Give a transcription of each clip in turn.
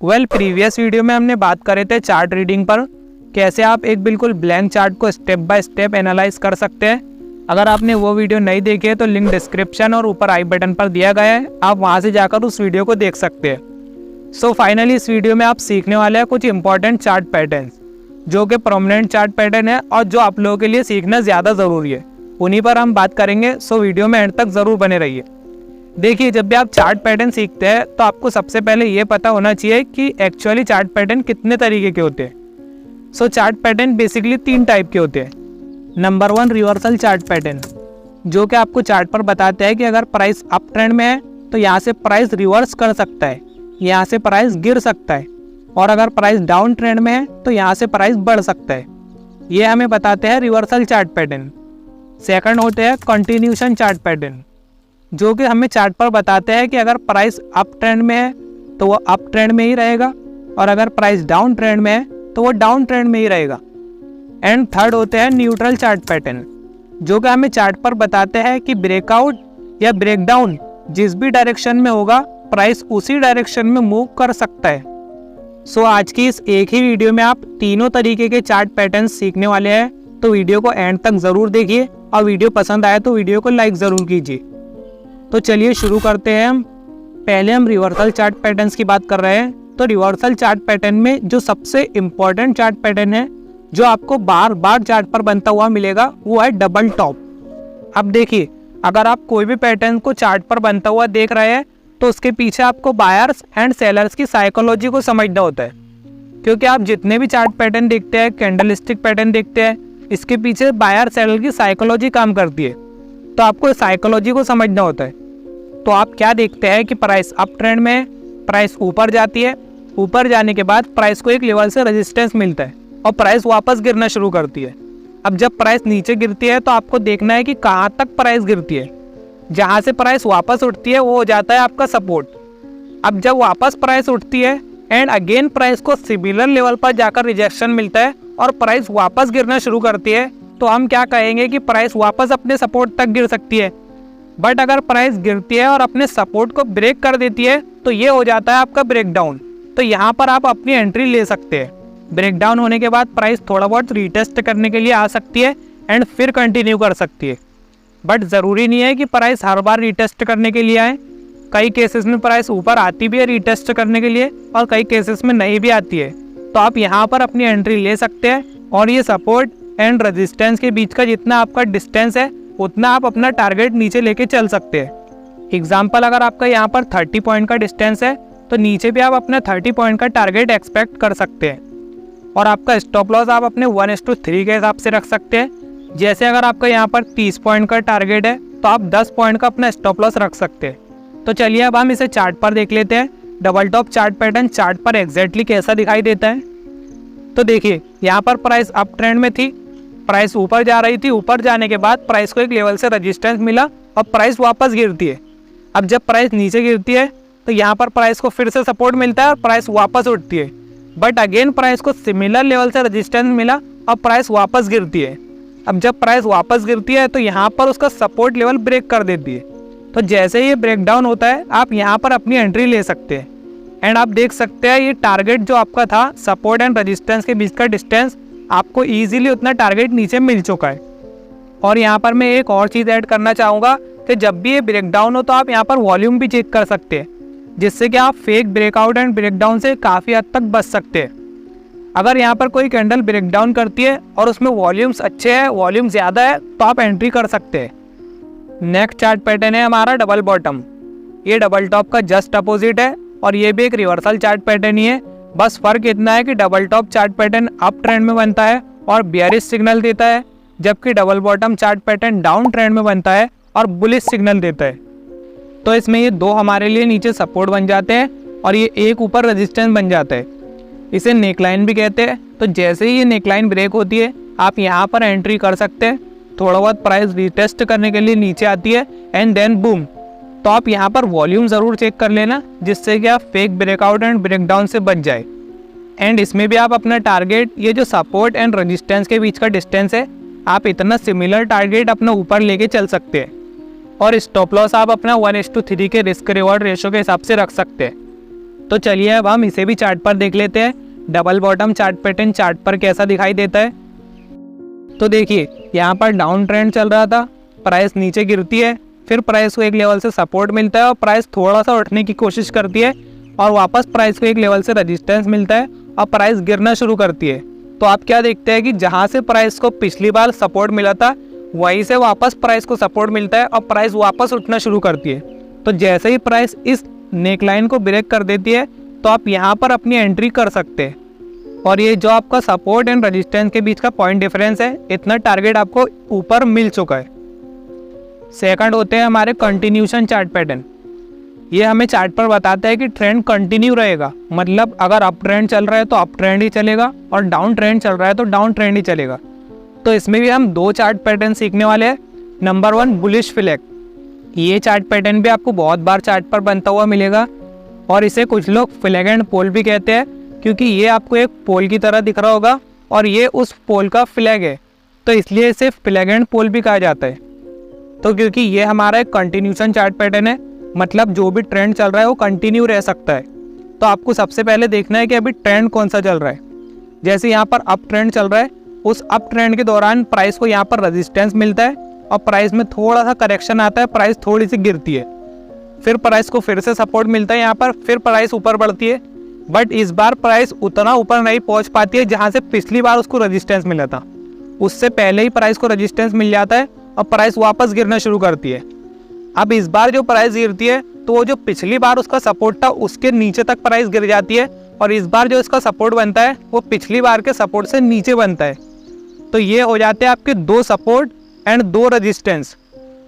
Previous video में हमने बात करे थे चार्ट रीडिंग पर, कैसे आप एक बिल्कुल ब्लैंक चार्ट को स्टेप बाय स्टेप एनालाइज कर सकते हैं। अगर आपने वो वीडियो नहीं देखी है तो लिंक डिस्क्रिप्शन और ऊपर आई बटन पर दिया गया है, आप वहां से जाकर उस वीडियो को देख सकते हैं। सो फाइनली इस वीडियो में आप सीखने वाले हैं कुछ इंपॉर्टेंट चार्ट पैटर्न्स जो कि प्रोमिनेंट चार्ट पैटर्न है और जो आप लोगों के लिए सीखना ज़्यादा ज़रूरी है, उन्हीं पर हम बात करेंगे। सो वीडियो में एंड तक ज़रूर बने रहिए। देखिए, जब भी आप चार्ट पैटर्न सीखते हैं तो आपको सबसे पहले ये पता होना चाहिए कि एक्चुअली चार्ट पैटर्न कितने तरीके के होते हैं। सो चार्ट पैटर्न बेसिकली 3 टाइप के होते हैं। नंबर 1 रिवर्सल चार्ट पैटर्न, जो कि आपको चार्ट पर बताते हैं कि अगर प्राइस अप ट्रेंड में है तो यहाँ से प्राइस रिवर्स कर सकता है, यहाँ से प्राइस गिर सकता है, और अगर प्राइस डाउन ट्रेंड में है तो यहाँ से प्राइस बढ़ सकता है। ये हमें बताते हैं रिवर्सल चार्ट पैटर्न। सेकंड होते हैं कंटिन्यूशन चार्ट पैटर्न, जो कि हमें चार्ट पर बताते हैं कि अगर प्राइस अप ट्रेंड में है तो वो अप ट्रेंड में ही रहेगा, और अगर प्राइस डाउन ट्रेंड में है तो वो डाउन ट्रेंड में ही रहेगा। एंड थर्ड होते हैं न्यूट्रल चार्ट पैटर्न, जो कि हमें चार्ट पर बताते हैं कि ब्रेकआउट या ब्रेकडाउन जिस भी डायरेक्शन में होगा प्राइस उसी डायरेक्शन में मूव कर सकता है। सो आज की इस एक ही वीडियो में आप तीनों तरीके के चार्ट पैटर्न सीखने वाले हैं, तो वीडियो को एंड तक ज़रूर देखिए, और वीडियो पसंद आए तो वीडियो को लाइक ज़रूर कीजिए। तो चलिए शुरू करते हैं। पहले हम रिवर्सल चार्ट पैटर्न्स की बात कर रहे हैं। तो रिवर्सल चार्ट पैटर्न में जो सबसे इम्पॉर्टेंट चार्ट पैटर्न है जो आपको बार बार चार्ट पर बनता हुआ मिलेगा वो है डबल टॉप। अब देखिए, अगर आप कोई भी पैटर्न को चार्ट पर बनता हुआ देख रहे हैं तो उसके पीछे आपको बायर्स एंड सेलर्स की साइकोलॉजी को समझना होता है, क्योंकि आप जितने भी चार्ट पैटर्न देखते हैं, कैंडलस्टिक पैटर्न देखते हैं, इसके पीछे बायर सेलर की साइकोलॉजी काम करती है। तो आपको साइकोलॉजी को समझना होता है। तो आप क्या देखते हैं कि प्राइस अप ट्रेंड में है, प्राइस ऊपर जाती है, ऊपर जाने के बाद प्राइस को एक लेवल से रेजिस्टेंस मिलता है और प्राइस वापस गिरना शुरू करती है। अब जब प्राइस नीचे गिरती है तो आपको देखना है कि कहाँ तक प्राइस गिरती है। जहाँ से प्राइस वापस उठती है वो हो जाता है आपका सपोर्ट। अब जब वापस प्राइस उठती है एंड अगेन प्राइस को सिमिलर लेवल पर जाकर रिजेक्शन मिलता है और प्राइस वापस गिरना शुरू करती है, तो हम क्या कहेंगे कि प्राइस वापस अपने सपोर्ट तक गिर सकती है। बट अगर प्राइस गिरती है और अपने सपोर्ट को ब्रेक कर देती है तो ये हो जाता है आपका ब्रेकडाउन। तो यहाँ पर आप अपनी एंट्री ले सकते हैं। ब्रेकडाउन होने के बाद प्राइस थोड़ा बहुत रीटेस्ट करने के लिए आ सकती है एंड फिर कंटिन्यू कर सकती है। बट ज़रूरी नहीं है कि प्राइस हर बार रीटेस्ट करने के लिए आए। कई केसेस में प्राइस ऊपर आती भी है रीटेस्ट करने के लिए और कई केसेस में नहीं भी आती है। तो आप यहाँ पर अपनी एंट्री ले सकते हैं और ये सपोर्ट एंड रेजिस्टेंस के बीच का जितना आपका डिस्टेंस है उतना आप अपना टारगेट नीचे लेके चल सकते हैं। एग्जाम्पल, अगर आपका यहाँ पर 30 पॉइंट का डिस्टेंस है तो नीचे भी आप अपना 30 पॉइंट का टारगेट एक्सपेक्ट कर सकते हैं, और आपका स्टॉप लॉस आप अपने 1:3 के हिसाब से रख सकते हैं। जैसे अगर आपका यहाँ पर 30 पॉइंट का टारगेट है तो आप 10 पॉइंट का अपना स्टॉप लॉस रख सकते हैं। तो चलिए अब हम इसे चार्ट पर देख लेते हैं। Double top chart pattern chart पर एग्जैक्टली कैसा दिखाई देता है। तो देखिए, यहाँ पर प्राइस अप ट्रेंड में थी, प्राइस ऊपर जा रही थी, ऊपर जाने के बाद प्राइस को एक लेवल से रेजिस्टेंस मिला और प्राइस वापस गिरती है। अब जब प्राइस नीचे गिरती है तो यहाँ पर प्राइस को फिर से सपोर्ट मिलता है और प्राइस वापस उठती है। बट अगेन प्राइस को सिमिलर लेवल से रेजिस्टेंस मिला और प्राइस वापस गिरती है। अब जब प्राइस वापस गिरती है तो यहाँ पर उसका सपोर्ट लेवल ब्रेक कर देती है। तो जैसे ही ये ब्रेकडाउन होता है आप यहाँ पर अपनी एंट्री ले सकते हैं। एंड आप देख सकते हैं ये टारगेट जो आपका था, सपोर्ट एंड रेजिस्टेंस के बीच का डिस्टेंस, आपको ईजिली उतना टारगेट नीचे मिल चुका है। और यहाँ पर मैं एक और चीज़ ऐड करना चाहूँगा कि जब भी ये ब्रेकडाउन हो तो आप यहाँ पर वॉल्यूम भी चेक कर सकते हैं, जिससे कि आप फेक ब्रेकआउट एंड ब्रेकडाउन से काफ़ी हद तक बच सकते हैं। अगर यहाँ पर कोई कैंडल ब्रेकडाउन करती है और उसमें वॉल्यूम्स अच्छे हैं, वॉल्यूम ज़्यादा है, तो आप एंट्री कर सकते हैं। नेक्स्ट चार्ट पैटर्न है हमारा डबल बॉटम। ये डबल टॉप का जस्ट अपोजिट है और ये भी एक रिवर्सल चार्ट पैटर्न ही है। बस फर्क इतना है कि double top chart pattern up trend में बनता है और बियरिश सिग्नल देता है, जबकि double bottom chart pattern down trend में बनता है और बुलिश सिग्नल देता है। तो इसमें ये दो हमारे लिए नीचे सपोर्ट बन जाते हैं और ये एक ऊपर रेजिस्टेंस बन जाता है। इसे नेकलाइन भी कहते हैं। तो जैसे ही ये नेकलाइन ब्रेक होती है आप यहाँ पर एंट्री कर सकते हैं। थोड़ा बहुत प्राइस रीटेस्ट करने के लिए नीचे आती है एंड देन बूम। तो आप यहाँ पर वॉल्यूम ज़रूर चेक कर लेना, जिससे कि आप फेक ब्रेकआउट एंड ब्रेकडाउन से बच जाए। एंड इसमें भी आप अपना टारगेट, ये जो सपोर्ट एंड रेजिस्टेंस के बीच का डिस्टेंस है, आप इतना सिमिलर टारगेट अपना ऊपर लेके चल सकते हैं। और स्टॉप लॉस आप अपना 1:3 के रिस्क रिवॉर्ड रेशो के हिसाब से रख सकते हैं। तो चलिए अब हम इसे भी चार्ट पर देख लेते हैं, double bottom chart pattern chart पर कैसा दिखाई देता है। तो देखिए यहाँ पर डाउन ट्रेंड चल रहा था, प्राइस नीचे गिरती है, फिर प्राइस को एक लेवल से सपोर्ट मिलता है और प्राइस थोड़ा सा उठने की कोशिश करती है और वापस प्राइस को एक लेवल से रेजिस्टेंस मिलता है और प्राइस गिरना शुरू करती है। तो आप क्या देखते हैं कि जहाँ से प्राइस को पिछली बार सपोर्ट मिला था वहीं से वापस प्राइस को सपोर्ट मिलता है और प्राइस वापस उठना शुरू करती है। तो जैसे ही प्राइस इस नेकलाइन को ब्रेक कर देती है तो आप यहाँ पर अपनी एंट्री कर सकते हैं। और ये जो आपका सपोर्ट एंड रेजिस्टेंस के बीच का पॉइंट डिफरेंस है, इतना टारगेट आपको ऊपर मिल चुका है। सेकंड होते हैं हमारे कंटिन्यूशन चार्ट पैटर्न। ये हमें चार्ट पर बताता है कि ट्रेंड कंटिन्यू रहेगा, मतलब अगर अप ट्रेंड चल रहा है तो अप ट्रेंड ही चलेगा और डाउन ट्रेंड चल रहा है तो डाउन ट्रेंड ही चलेगा। तो इसमें भी हम दो चार्ट पैटर्न सीखने वाले हैं। Number 1 bullish flag. ये चार्ट पैटर्न भी आपको बहुत बार चार्ट पर बनता हुआ मिलेगा और इसे कुछ लोग फ्लैग एंड पोल भी कहते हैं, क्योंकि ये आपको एक पोल की तरह दिख रहा होगा और ये उस पोल का फ्लैग है, तो इसलिए इसे फ्लैग एंड पोल भी कहा जाता है। तो क्योंकि ये हमारा एक कंटिन्यूशन चार्ट पैटर्न है, मतलब जो भी ट्रेंड चल रहा है वो कंटिन्यू रह सकता है। तो आपको सबसे पहले देखना है कि अभी ट्रेंड कौन सा चल रहा है। जैसे यहाँ पर अप ट्रेंड चल रहा है, उस अप ट्रेंड के दौरान प्राइस को यहाँ पर रेजिस्टेंस मिलता है और प्राइस में थोड़ा सा करेक्शन आता है, प्राइस थोड़ी सी गिरती है, फिर प्राइस को फिर से सपोर्ट मिलता है यहाँ पर, फिर प्राइस ऊपर बढ़ती है। बट इस बार प्राइस उतना ऊपर नहीं पहुँच पाती है जहाँ से पिछली बार उसको रेजिस्टेंस मिला था। उससे पहले ही प्राइस को रेजिस्टेंस मिल जाता है और प्राइस वापस गिरना शुरू करती है। अब इस बार जो प्राइस गिरती है तो वो जो पिछली बार उसका सपोर्ट था उसके नीचे तक प्राइस गिर जाती है और इस बार जो इसका सपोर्ट बनता है वो पिछली बार के सपोर्ट से नीचे बनता है। तो ये हो जाते हैं आपके दो सपोर्ट एंड दो रेजिस्टेंस।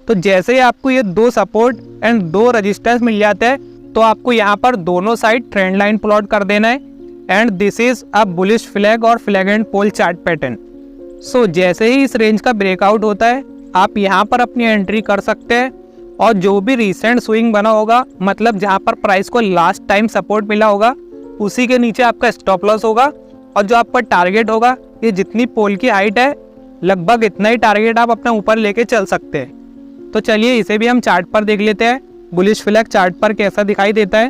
तो जैसे ही आपको ये दो सपोर्ट एंड दो रेजिस्टेंस मिल जाते हैं तो आपको यहाँ पर दोनों साइड ट्रेंड लाइन प्लॉट कर देना है and this is a bullish flag और flag and pole chart pattern. So जैसे ही इस रेंज का ब्रेकआउट होता है आप यहाँ पर अपनी एंट्री कर सकते हैं और जो भी रिसेंट स्विंग बना होगा, मतलब जहाँ पर प्राइस को लास्ट टाइम सपोर्ट मिला होगा, उसी के नीचे आपका स्टॉप लॉस होगा और जो आपका टारगेट होगा, ये जितनी पोल की हाइट है लगभग इतना ही टारगेट आप अपने ऊपर लेके चल सकते हैं। तो चलिए इसे भी हम चार्ट पर देख लेते हैं, बुलिश फ्लैग चार्ट पर कैसा दिखाई देता है।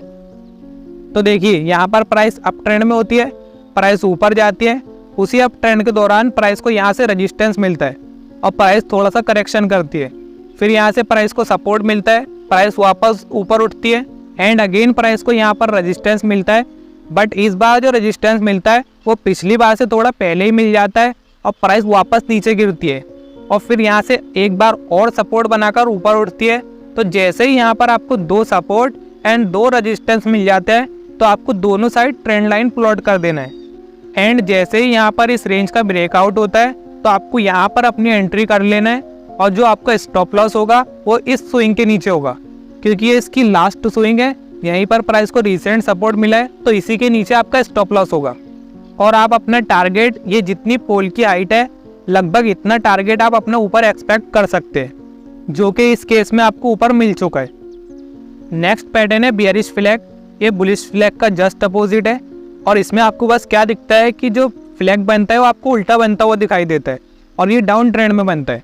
तो देखिए यहाँ पर प्राइस अप ट्रेंड में होती है, प्राइस ऊपर जाती है, उसी अप ट्रेंड के दौरान प्राइस को यहाँ से रेजिस्टेंस मिलता है और प्राइस थोड़ा सा करेक्शन करती है, फिर यहाँ से प्राइस को सपोर्ट मिलता है, प्राइस वापस ऊपर उठती है एंड अगेन प्राइस को यहाँ पर रेजिस्टेंस मिलता है। बट इस बार जो रेजिस्टेंस मिलता है वो पिछली बार से थोड़ा पहले ही मिल जाता है और प्राइस वापस नीचे गिरती है और फिर यहाँ से एक बार और सपोर्ट बनाकर ऊपर उठती है। तो जैसे ही यहाँ पर आपको दो सपोर्ट एंड दो रेजिस्टेंस मिल जाते हैं तो आपको दोनों साइड ट्रेंड लाइन प्लॉट कर देना है एंड जैसे ही यहाँ पर इस रेंज का ब्रेकआउट होता है तो आपको यहाँ पर अपनी एंट्री कर लेना है और जो आपका स्टॉप लॉस होगा वो इस स्विंग के नीचे होगा, क्योंकि ये इसकी लास्ट स्विंग है, यहीं पर प्राइस को रिसेंट सपोर्ट मिला है तो इसी के नीचे आपका स्टॉप लॉस होगा। और आप अपना टारगेट, ये जितनी पोल की हाइट है लगभग इतना टारगेट आप अपने ऊपर एक्सपेक्ट कर सकते हैं, जो कि इस केस में आपको ऊपर मिल चुका है। नेक्स्ट पैटर्न है बियरिश फ्लैग। ये बुलिश फ्लैग का जस्ट अपोजिट है और इसमें आपको बस क्या दिखता है कि जो फ्लैग बनता है वो आपको उल्टा बनता हुआ दिखाई देता है और ये डाउन ट्रेंड में बनता है।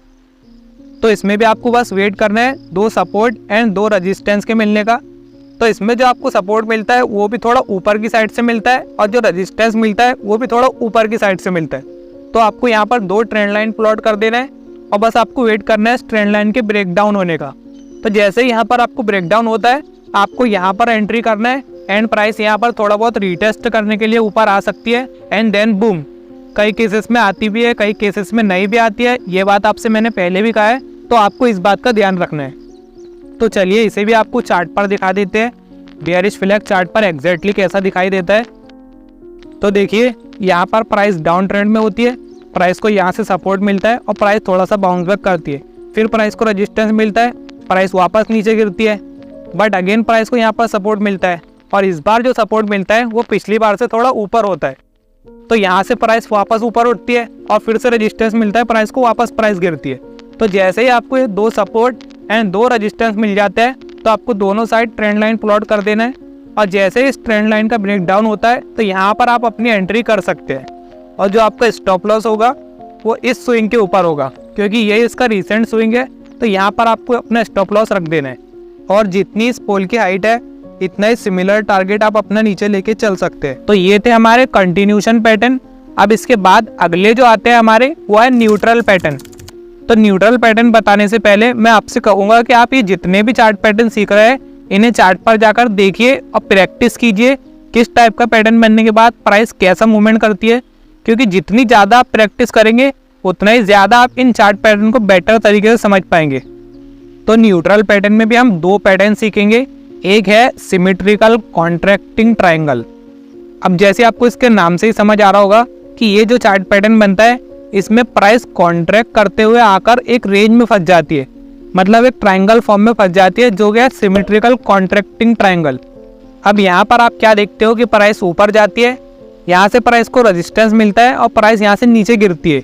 तो इसमें भी आपको बस वेट करना है दो सपोर्ट एंड दो रेजिस्टेंस के मिलने का। तो इसमें जो आपको सपोर्ट मिलता है वो भी थोड़ा ऊपर की साइड से मिलता है और जो रेजिस्टेंस मिलता है वो भी थोड़ा ऊपर की साइड से मिलता है। तो आपको यहाँ पर दो ट्रेंड लाइन प्लॉट कर देना है और बस आपको वेट करना है इस ट्रेंड लाइन के ब्रेकडाउन होने का। तो जैसे ही यहाँ पर आपको ब्रेकडाउन होता है आपको यहाँ पर एंट्री करना है एंड प्राइस यहाँ पर थोड़ा बहुत रीटेस्ट करने के लिए ऊपर आ सकती है एंड देन बूम। कई केसेस में आती भी है, कई केसेस में नहीं भी आती है, ये बात आपसे मैंने पहले भी कहा है, तो आपको इस बात का ध्यान रखना है। तो चलिए इसे भी आपको चार्ट पर दिखा देते हैं, बियरिश फ्लैग चार्ट पर एग्जैक्टली कैसा दिखाई देता है। तो देखिए यहाँ पर प्राइस डाउन ट्रेंड में होती है, प्राइस को यहाँ से सपोर्ट मिलता है और प्राइस थोड़ा सा बाउंस बैक करती है, फिर प्राइस को रेजिस्टेंस मिलता है, प्राइस वापस नीचे गिरती है, बट अगेन प्राइस को यहाँ पर सपोर्ट मिलता है और इस बार जो सपोर्ट मिलता है वो पिछली बार से थोड़ा ऊपर होता है। तो यहाँ से प्राइस वापस ऊपर उठती है और फिर से रेजिस्टेंस मिलता है, प्राइस को वापस प्राइस गिरती है। तो जैसे ही आपको ये दो सपोर्ट एंड दो रेजिस्टेंस मिल जाते हैं तो आपको दोनों साइड ट्रेंड लाइन प्लॉट कर देना है और जैसे ही इस ट्रेंड लाइन का ब्रेक डाउन होता है तो यहाँ पर आप अपनी एंट्री कर सकते हैं और जो आपका स्टॉप लॉस होगा वो इस स्विंग के ऊपर होगा, क्योंकि ये इसका रिसेंट स्विंग है। तो यहाँ पर आपको अपना स्टॉप लॉस रख देना है और जितनी इस पोल की हाइट है इतना ही सिमिलर टारगेट आप अपना नीचे लेके चल सकते हैं। तो ये थे हमारे कंटिन्यूशन पैटर्न। अब इसके बाद अगले जो आते हैं हमारे वो है न्यूट्रल पैटर्न। तो न्यूट्रल पैटर्न बताने से पहले मैं आपसे कहूँगा कि आप ये जितने भी चार्ट पैटर्न सीख रहे हैं इन्हें चार्ट पर जाकर देखिए और प्रैक्टिस कीजिए किस टाइप का पैटर्न बनने के बाद प्राइस कैसा मूवमेंट करती है, क्योंकि जितनी ज़्यादा आप प्रैक्टिस करेंगे उतना ही ज़्यादा आप इन चार्ट पैटर्न को बेटर तरीके से समझ पाएंगे। तो न्यूट्रल पैटर्न में भी हम दो पैटर्न सीखेंगे। एक है सिमेट्रिकल कॉन्ट्रैक्टिंग ट्रायंगल। अब जैसे आपको इसके नाम से ही समझ आ रहा होगा कि ये जो चार्ट पैटर्न बनता है इसमें प्राइस कॉन्ट्रैक्ट करते हुए आकर एक रेंज में फंस जाती है, मतलब एक ट्रायंगल फॉर्म में फंस जाती है, जो कि है सिमेट्रिकल कॉन्ट्रैक्टिंग ट्रायंगल। अब यहाँ पर आप क्या देखते हो कि प्राइस ऊपर जाती है, यहाँ से प्राइस को रेजिस्टेंस मिलता है और प्राइस यहाँ से नीचे गिरती है,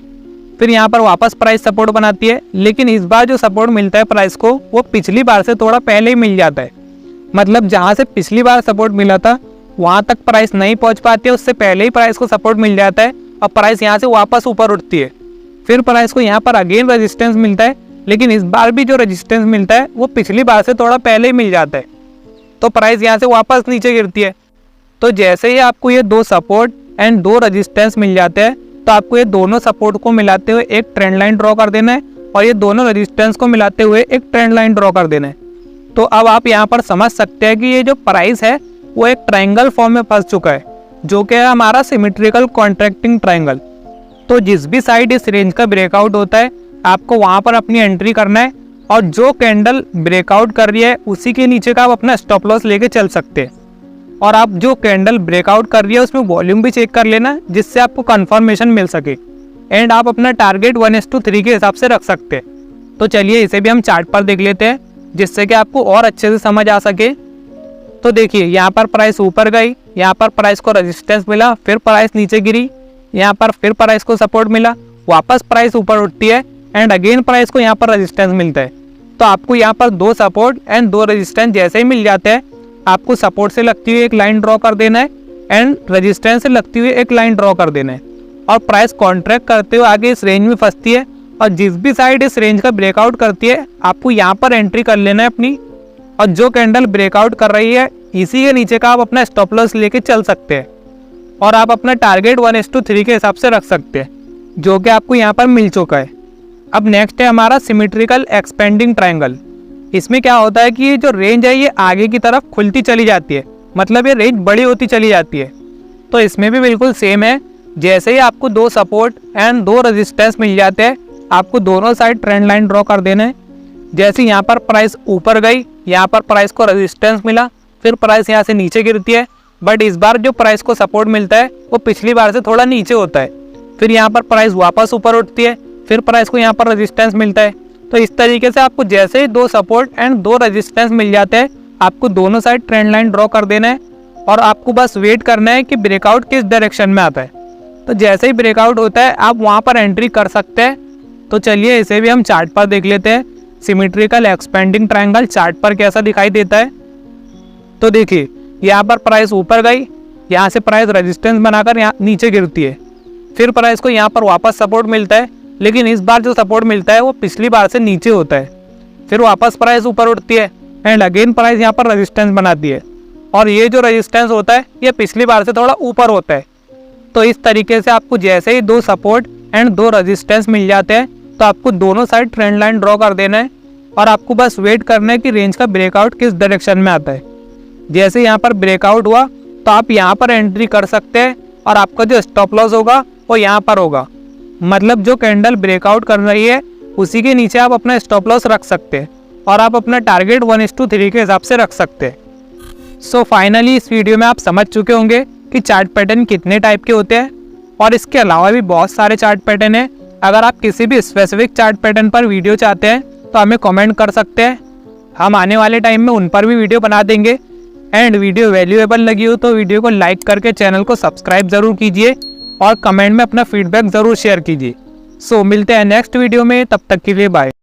फिर यहाँ पर वापस प्राइस सपोर्ट बनाती है। लेकिन इस बार जो सपोर्ट मिलता है प्राइस को वो पिछली बार से थोड़ा पहले ही मिल जाता है, मतलब जहाँ से पिछली बार सपोर्ट मिला था वहाँ तक प्राइस नहीं पहुँच पाती है, उससे पहले ही प्राइस को सपोर्ट मिल जाता है और प्राइस यहाँ से वापस ऊपर उठती है। फिर प्राइस को यहाँ पर अगेन रेजिस्टेंस मिलता है, लेकिन इस बार भी जो रेजिस्टेंस मिलता है वो पिछली बार से थोड़ा पहले ही मिल जाता है, तो प्राइस यहाँ से वापस नीचे गिरती है। तो जैसे ही आपको ये दो सपोर्ट एंड दो रेजिस्टेंस मिल जाते हैं तो आपको ये दोनों सपोर्ट को मिलाते हुए एक ट्रेंड लाइन ड्रॉ कर देना है और ये दोनों रेजिस्टेंस को मिलाते हुए एक ट्रेंड लाइन ड्रॉ कर देना है। तो अब आप यहाँ पर समझ सकते हैं कि ये जो प्राइस है वो एक ट्रायंगल फॉर्म में फंस चुका है, जो कि है हमारा सिमेट्रिकल कॉन्ट्रैक्टिंग ट्रायंगल। तो जिस भी साइड इस रेंज का ब्रेकआउट होता है आपको वहाँ पर अपनी एंट्री करना है और जो कैंडल ब्रेकआउट कर रही है उसी के नीचे का आप अपना स्टॉप लॉस लेके चल सकते हैं। और आप जो कैंडल ब्रेकआउट कर रही है उसमें वॉल्यूम भी चेक कर लेना जिससे आपको कंफर्मेशन मिल सके एंड आप अपना टारगेट 1:3 के हिसाब से रख सकते हैं। तो चलिए इसे भी हम चार्ट पर देख लेते हैं जिससे कि आपको और अच्छे से समझ आ सके। तो देखिए यहाँ पर प्राइस ऊपर गई, यहाँ पर प्राइस को रेजिस्टेंस मिला, फिर प्राइस नीचे गिरी, यहाँ पर फिर प्राइस को सपोर्ट मिला, वापस प्राइस ऊपर उठती है एंड अगेन प्राइस को यहाँ पर रेजिस्टेंस मिलता है। तो आपको यहाँ पर दो सपोर्ट एंड दो रेजिस्टेंस जैसे ही मिल जाते हैं आपको सपोर्ट से लगती हुई एक लाइन ड्रॉ कर देना है एंड रेजिस्टेंस से लगती हुई एक लाइन ड्रॉ कर देना है और प्राइस कॉन्ट्रैक्ट करते हुए आगे इस रेंज में फंसती है और जिस भी साइड इस रेंज का ब्रेकआउट करती है आपको यहाँ पर एंट्री कर लेना है अपनी, और जो कैंडल ब्रेकआउट कर रही है इसी के नीचे का आप अपना स्टॉप लॉस लेके चल सकते हैं और आप अपना टारगेट 1:3 के हिसाब से रख सकते हैं, जो कि आपको यहाँ पर मिल चुका है। अब नेक्स्ट है हमारा सिमेट्रिकल एक्सपेंडिंग ट्रायंगल। इसमें क्या होता है कि ये जो रेंज है ये आगे की तरफ खुलती चली जाती है, मतलब ये रेंज बड़ी होती चली जाती है। तो इसमें भी बिल्कुल सेम है, जैसे ही आपको दो सपोर्ट एंड दो रेजिस्टेंस मिल जाते हैं आपको दोनों साइड ट्रेंड लाइन ड्रॉ कर देना है। जैसे यहाँ पर प्राइस ऊपर गई, यहाँ पर प्राइस को रेजिस्टेंस मिला, फिर प्राइस यहाँ से नीचे गिरती है, बट इस बार जो प्राइस को सपोर्ट मिलता है वो पिछली बार से थोड़ा नीचे होता है। फिर यहाँ पर प्राइस वापस ऊपर उठती है, फिर प्राइस को यहाँ पर रेजिस्टेंस मिलता है। तो इस तरीके से आपको जैसे ही दो सपोर्ट एंड दो रेजिस्टेंस मिल जाते हैं आपको दोनों साइड ट्रेंड लाइन ड्रॉ कर देना है और आपको बस वेट करना है कि ब्रेकआउट किस डायरेक्शन में आता है। तो जैसे ही ब्रेकआउट होता है आप वहाँ पर एंट्री कर सकते हैं। तो चलिए इसे भी हम चार्ट पर देख लेते हैं, सिमेट्रिकल एक्सपेंडिंग ट्रायंगल चार्ट पर कैसा दिखाई देता है। तो देखिए यहाँ पर प्राइस ऊपर गई, यहाँ से प्राइस रेजिस्टेंस बनाकर यहाँ नीचे गिरती है, फिर प्राइस को यहाँ पर वापस सपोर्ट मिलता है, लेकिन इस बार जो सपोर्ट मिलता है वो पिछली बार से नीचे होता है। फिर वापस प्राइस ऊपर उठती है एंड अगेन प्राइस यहाँ पर रेजिस्टेंस बनाती है और ये जो रेजिस्टेंस होता है ये पिछली बार से थोड़ा ऊपर होता है। तो इस तरीके से आपको जैसे ही दो सपोर्ट एंड दो रेजिस्टेंस मिल जाते हैं तो आपको दोनों साइड ट्रेंड लाइन ड्रॉ कर देना है और आपको बस वेट करना है कि रेंज का ब्रेकआउट किस डायरेक्शन में आता है। जैसे यहाँ पर ब्रेकआउट हुआ तो आप यहाँ पर एंट्री कर सकते हैं और आपका जो स्टॉप लॉस होगा वो यहाँ पर होगा, मतलब जो कैंडल ब्रेकआउट कर रही है उसी के नीचे आप अपना स्टॉप लॉस रख सकते हैं और आप अपना टारगेट 1:3 के हिसाब से रख सकते हैं। सो फाइनली इस वीडियो में आप समझ चुके होंगे कि चार्ट पैटर्न कितने टाइप के होते हैं और इसके अलावा भी बहुत सारे चार्ट पैटर्न हैं। अगर आप किसी भी स्पेसिफिक चार्ट पैटर्न पर वीडियो चाहते हैं तो हमें कमेंट कर सकते हैं, हम आने वाले टाइम में उन पर भी वीडियो बना देंगे। एंड वीडियो वैल्यूएबल लगी हो तो वीडियो को लाइक करके चैनल को सब्सक्राइब ज़रूर कीजिए और कमेंट में अपना फीडबैक ज़रूर शेयर कीजिए। सो मिलते हैं नेक्स्ट वीडियो में, तब तक के लिए बाय।